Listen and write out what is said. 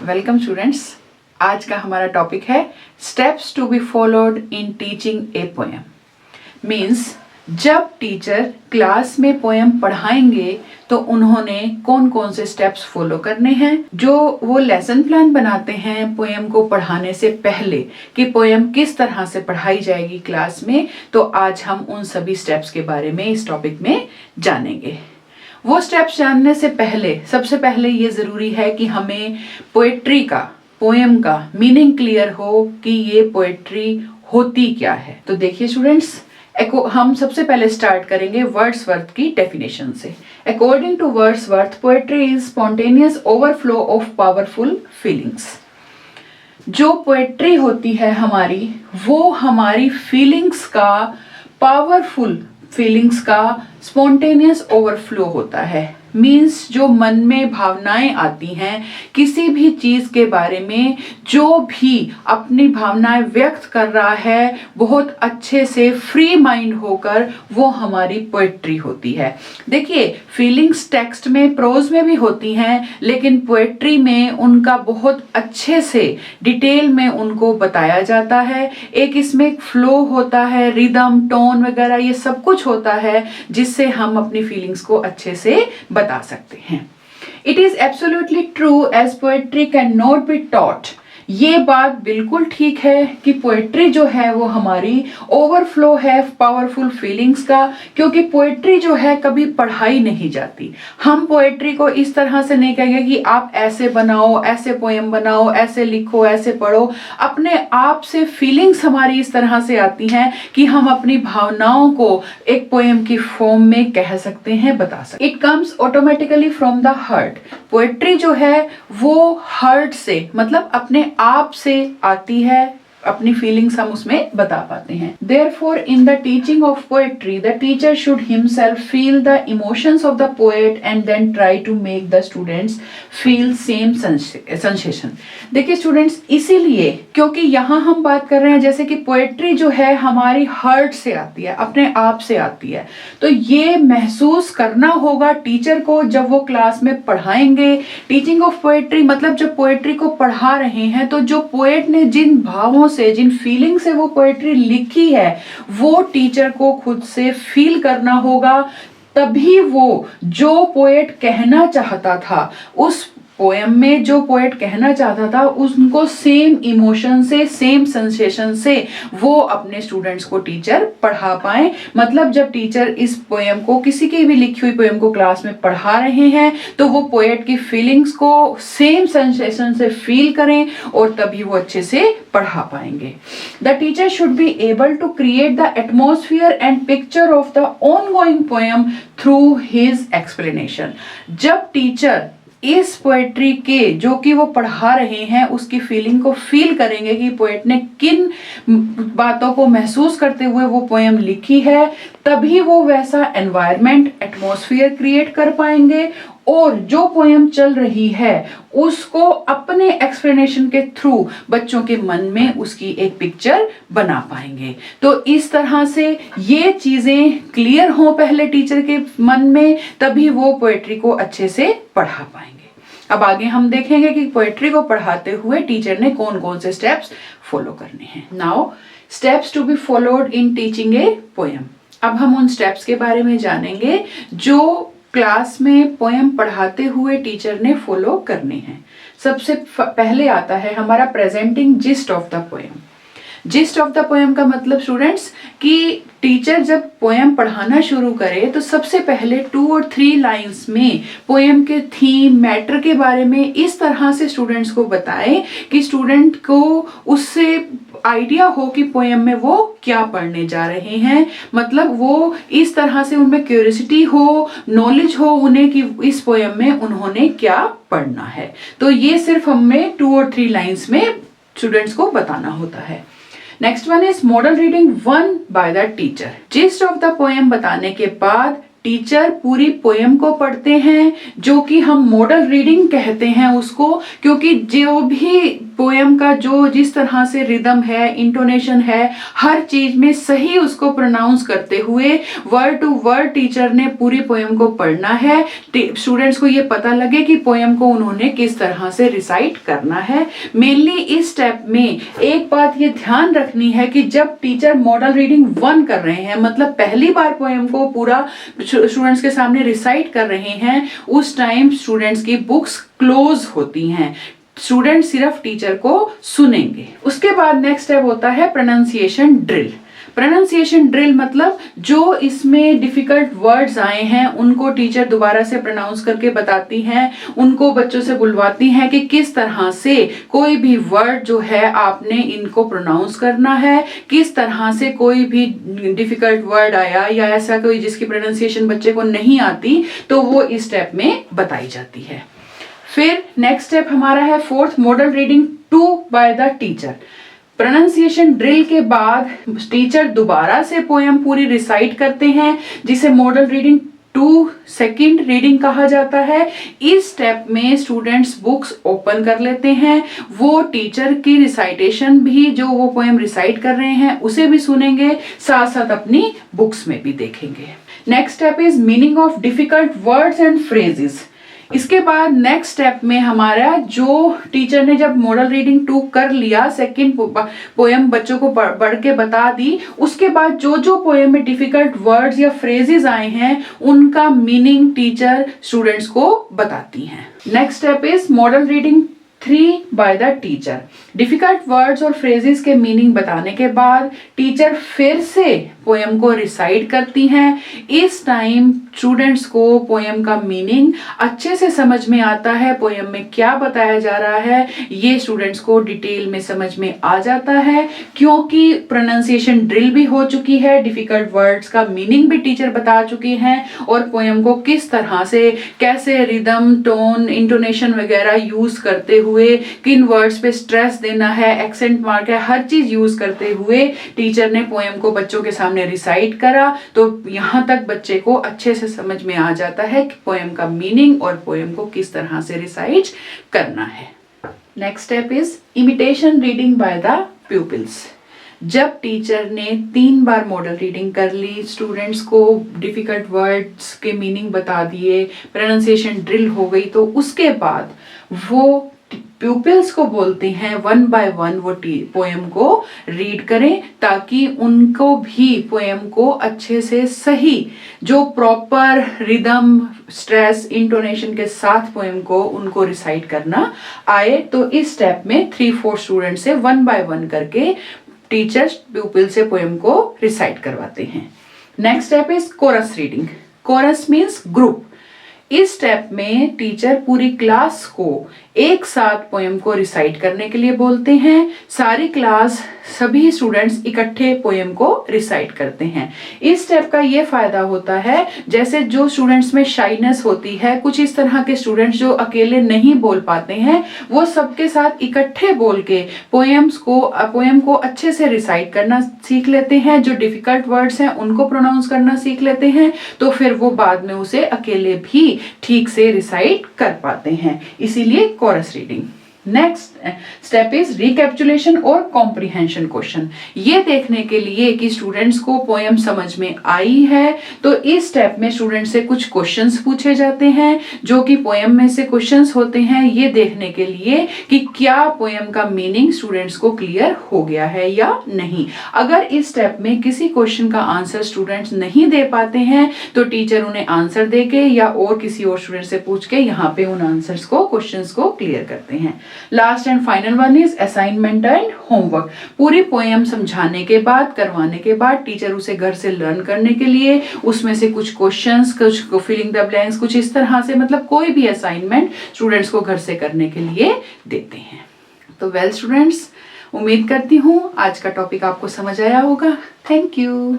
Welcome students. आज का हमारा टॉपिक है steps to be followed in teaching a poem. Means जब टीचर क्लास में पोएम पढ़ाएंगे तो उन्होंने कौन कौन से स्टेप्स फॉलो करने हैं। जो वो लेसन प्लान बनाते हैं पोएम को पढ़ाने से पहले कि पोएम किस तरह से पढ़ाई जाएगी क्लास में, तो आज हम उन सभी स्टेप्स के बारे में इस टॉपिक में जानेंगे। वो स्टेप्स जानने से पहले सबसे पहले ये ज़रूरी है कि हमें पोएट्री का, पोएम का मीनिंग क्लियर हो कि ये पोएट्री होती क्या है। तो देखिए स्टूडेंट्स, हम सबसे पहले स्टार्ट करेंगे वर्ड्सवर्थ की डेफिनेशन से। According to Wordsworth, poetry is spontaneous overflow of powerful feelings. जो पोएट्री होती है हमारी, वो हमारी फीलिंग्स का, पावरफुल फीलिंग्स का स्पॉन्टेनियस ओवरफ्लो होता है। मीन्स जो मन में भावनाएं आती हैं किसी भी चीज के बारे में, जो भी अपनी भावनाएं व्यक्त कर रहा है बहुत अच्छे से फ्री माइंड होकर, वो हमारी पोएट्री होती है। देखिए, फीलिंग्स टेक्स्ट में, प्रोज में भी होती हैं, लेकिन पोएट्री में उनका बहुत अच्छे से डिटेल में उनको बताया जाता है। एक इसमें एक फ्लो होता है, रिदम, टोन वगैरह ये सब कुछ होता है जिससे हम अपनी फीलिंग्स को अच्छे से बता सकते हैं। It is absolutely true as poetry can not be taught. ये बात बिल्कुल ठीक है कि पोएट्री जो है वो हमारी ओवरफ्लो है पावरफुल फीलिंग्स का, क्योंकि पोएट्री जो है कभी पढ़ाई नहीं जाती। हम पोएट्री को इस तरह से नहीं कहेंगे कि आप ऐसे बनाओ, ऐसे पोएम बनाओ, ऐसे लिखो, ऐसे पढ़ो। अपने आप से फीलिंग्स हमारी इस तरह से आती हैं कि हम अपनी भावनाओं को एक पोएम की फॉर्म में कह सकते हैं, बता सकते। It comes automatically from the heart. Poetry जो है वो हार्ट से, मतलब अपने आप से आती है, अपनी फीलिंग्स हम उसमें बता पाते हैं। Therefore, in the teaching of poetry, the teacher should himself feel the emotions of the poet and then try to make the students feel same sensation. देखिए स्टूडेंट्स, इसीलिए क्योंकि यहाँ हम बात कर रहे हैं जैसे कि पोएट्री जो है हमारी हार्ट से आती है, अपने आप से आती है, तो ये महसूस करना होगा टीचर को जब वो क्लास में पढ़ाएंगे। टीचिंग ऑफ पोएट्री मतलब जब पोएट्री को पढ़ा रहे हैं तो जो पोएट ने जिन भावों से, जिन फीलिंग से वो पोएट्री लिखी है, वो टीचर को खुद से फील करना होगा। तभी वो जो पोएट कहना चाहता था, उस पोएम में जो पोएट कहना चाहता था, उनको सेम इमोशन से, सेम सेंसेशन से वो अपने स्टूडेंट्स को टीचर पढ़ा पाए। मतलब जब टीचर इस पोएम को, किसी की भी लिखी हुई पोएम को क्लास में पढ़ा रहे हैं, तो वो पोएट की फीलिंग्स को सेम सेंसेशन से फील करें और तभी वो अच्छे से पढ़ा पाएंगे। The teacher should be able to create the atmosphere and picture of the ongoing poem through his explanation. जब टीचर इस पोएट्री के, जो कि वो पढ़ा रहे हैं, उसकी फीलिंग को फील करेंगे कि पोएट ने किन बातों को महसूस करते हुए वो पोएम लिखी है, तभी वो वैसा एनवायरनमेंट, एटमॉस्फेयर क्रिएट कर पाएंगे और जो पोएम चल रही है उसको अपने एक्सप्लेनेशन के थ्रू बच्चों के मन में उसकी एक पिक्चर बना पाएंगे। तो इस तरह से ये चीजें क्लियर हो पहले टीचर के मन में, तभी वो पोएट्री को अच्छे से पढ़ा पाएंगे। अब आगे हम देखेंगे कि पोएट्री को पढ़ाते हुए टीचर ने कौन कौन से स्टेप्स फॉलो करने हैं। Now steps to be followed in teaching a poem. अब हम उन स्टेप्स के बारे में जानेंगे जो क्लास में पोएम पढ़ाते हुए टीचर ने फॉलो करने हैं। सबसे पहले आता है हमारा presenting gist of the poem. Gist of the poem का मतलब स्टूडेंट्स कि टीचर जब पोएम पढ़ाना शुरू करे तो सबसे पहले 2 और 3 लाइंस में पोएम के थीम, मैटर के बारे में इस तरह से स्टूडेंट्स को बताए कि स्टूडेंट को उससे आइडिया हो कि पोएम में वो क्या पढ़ने जा रहे हैं। मतलब वो इस तरह से उनमें क्यूरियोसिटी हो, नॉलेज हो उन्हें कि इस पोएम में उन्होंने क्या पढ़ना है। तो ये सिर्फ हमें 2 और 3 लाइंस में स्टूडेंट्स को बताना होता है। Next one is model reading 1 by the teacher. Gist of the poem बताने के बाद टीचर पूरी पोएम को पढ़ते हैं, जो कि हम मॉडल रीडिंग कहते हैं उसको, क्योंकि जो भी पोएम का जो जिस तरह से रिदम है, इंटोनेशन है, हर चीज में सही उसको प्रोनाउंस करते हुए वर्ड टू वर्ड टीचर ने पूरी पोएम को पढ़ना है। स्टूडेंट्स को ये पता लगे कि पोएम को उन्होंने किस तरह से रिसाइट करना है। मेनली इस स्टेप में एक बात ये ध्यान रखनी है कि जब टीचर मॉडल रीडिंग 1 कर रहे हैं, मतलब पहली बार पोएम को पूरा स्टूडेंट्स के सामने रिसाइट कर रहे हैं, उस टाइम स्टूडेंट्स की बुक्स क्लोज होती हैं। स्टूडेंट सिर्फ टीचर को सुनेंगे। उसके बाद नेक्स्ट स्टेप होता है प्रोनाउंसिएशन ड्रिल। प्रोनाउंसिएशन ड्रिल मतलब जो इसमें डिफिकल्ट वर्ड्स आए हैं उनको टीचर दोबारा से प्रोनाउंस करके बताती हैं, उनको बच्चों से बुलवाती हैं कि किस तरह से कोई भी वर्ड जो है आपने इनको प्रोनाउंस करना है, किस तरह से कोई भी डिफिकल्ट वर्ड आया या ऐसा कोई जिसकी प्रोनाउंसिएशन बच्चे को नहीं आती तो वो इस स्टेप में बताई जाती है। फिर नेक्स्ट स्टेप हमारा है 4th model reading 2 by the teacher. Pronunciation drill के बाद टीचर दोबारा से पोएम पूरी रिसाइट करते हैं, जिसे मॉडल रीडिंग 2 सेकंड रीडिंग कहा जाता है। इस स्टेप में स्टूडेंट्स बुक्स ओपन कर लेते हैं, वो टीचर की रिसाइटेशन भी जो वो पोएम रिसाइट कर रहे हैं उसे भी सुनेंगे, साथ साथ अपनी बुक्स में भी देखेंगे। Next step is meaning of difficult words and phrases. इसके बाद नेक्स्ट स्टेप में हमारा जो टीचर ने जब मॉडल रीडिंग 2 कर लिया, सेकंड पोएम बच्चों को पढ़ के बता दी, उसके बाद जो जो पोएम में डिफिकल्ट वर्ड्स या फ्रेजेस आए हैं उनका मीनिंग टीचर स्टूडेंट्स को बताती हैं। Next step is model reading 3 by the teacher. Difficult words और फ्रेजेस के मीनिंग बताने के बाद टीचर फिर से पोएम को रिसाइट करती हैं। इस टाइम स्टूडेंट्स को पोएम का मीनिंग अच्छे से समझ में आता है, पोएम में क्या बताया जा रहा है ये स्टूडेंट्स को डिटेल में समझ में आ जाता है, क्योंकि प्रोनाउंसिएशन ड्रिल भी हो चुकी है, डिफिकल्ट वर्ड्स का मीनिंग भी टीचर बता चुके हैं और पोएम को किस तरह से, कैसे रिदम, टोन, इंटोनेशन वगैरह यूज करते हुए, किन वर्ड्स पे स्ट्रेस देना है, एक्सेंट मार्क है, हर चीज यूज करते हुए टीचर ने पोएम को बच्चों के सामने रिसाइट करा। तो यहाँ तक बच्चे को अच्छे से समझ में आ जाता है कि पोएम का मीनिंग और पोएम को किस तरह से रिसाइट करना है। Next step is imitation reading by the pupils. जब टीचर ने 3 बार मॉडल रीडिंग कर ली, स्टूडेंट्स को डिफिकल्ट वर्ड्स के मीनिंग बता दिए, प्रोनाउंसिएशन ड्रिल हो गई, तो उसके बाद वो प्यूपिल्स को बोलते हैं 1 बाय 1 वो पोएम को रीड करें, ताकि उनको भी पोएम को अच्छे से सही जो प्रॉपर रिदम, स्ट्रेस, इंटोनेशन के साथ पोएम को उनको रिसाइट करना आए। तो इस स्टेप में 3-4 स्टूडेंट से 1 बाय 1 करके टीचर्स प्यूपिल से पोएम को रिसाइट करवाते हैं। Next step is chorus reading. Chorus means group. इस स्टेप में टीचर पूरी क्लास को एक साथ पोएम को रिसाइट करने के लिए बोलते हैं। सारी क्लास, सभी स्टूडेंट्स इकट्ठे पोएम को रिसाइट करते हैं। इस स्टेप का ये फायदा होता है, जैसे जो स्टूडेंट्स में शाइनेस होती है, कुछ इस तरह के स्टूडेंट्स जो अकेले नहीं बोल पाते हैं, वो सबके साथ इकट्ठे बोल के पोएम को अच्छे से रिसाइट करना सीख लेते हैं। जो डिफिकल्ट वर्ड्स हैं उनको प्रोनाउंस करना सीख लेते हैं, तो फिर वो बाद में उसे अकेले भी ठीक से रिसाइट कर पाते हैं, इसीलिए chorus reading. Next step is recapitulation और कॉम्प्रिहेंशन क्वेश्चन। ये देखने के लिए कि स्टूडेंट्स को पोएम समझ में आई है, तो इस स्टेप में स्टूडेंट से कुछ क्वेश्चंस पूछे जाते हैं, जो कि पोएम में से क्वेश्चंस होते हैं, ये देखने के लिए कि क्या पोएम का मीनिंग स्टूडेंट्स को क्लियर हो गया है या नहीं। अगर इस स्टेप में किसी क्वेश्चन का आंसर स्टूडेंट्स नहीं दे पाते हैं, तो टीचर उन्हें आंसर देके या और किसी और स्टूडेंट से पूछ के यहाँ पे उन आंसर्स को, क्वेश्चंस को क्लियर करते हैं। Last and final one is assignment and homework. पूरी पोएम समझाने के बाद, करवाने के बाद टीचर उसे घर से लर्न करने के लिए उसमें से कुछ क्वेश्चंस, कुछ फिलिंग द ब्लैंक्स, कुछ इस तरह से, मतलब कोई भी असाइनमेंट स्टूडेंट्स को घर से करने के लिए देते हैं। तो वेल स्टूडेंट्स, उम्मीद करती हूँ आज का टॉपिक आपको समझ आया होगा। Thank you.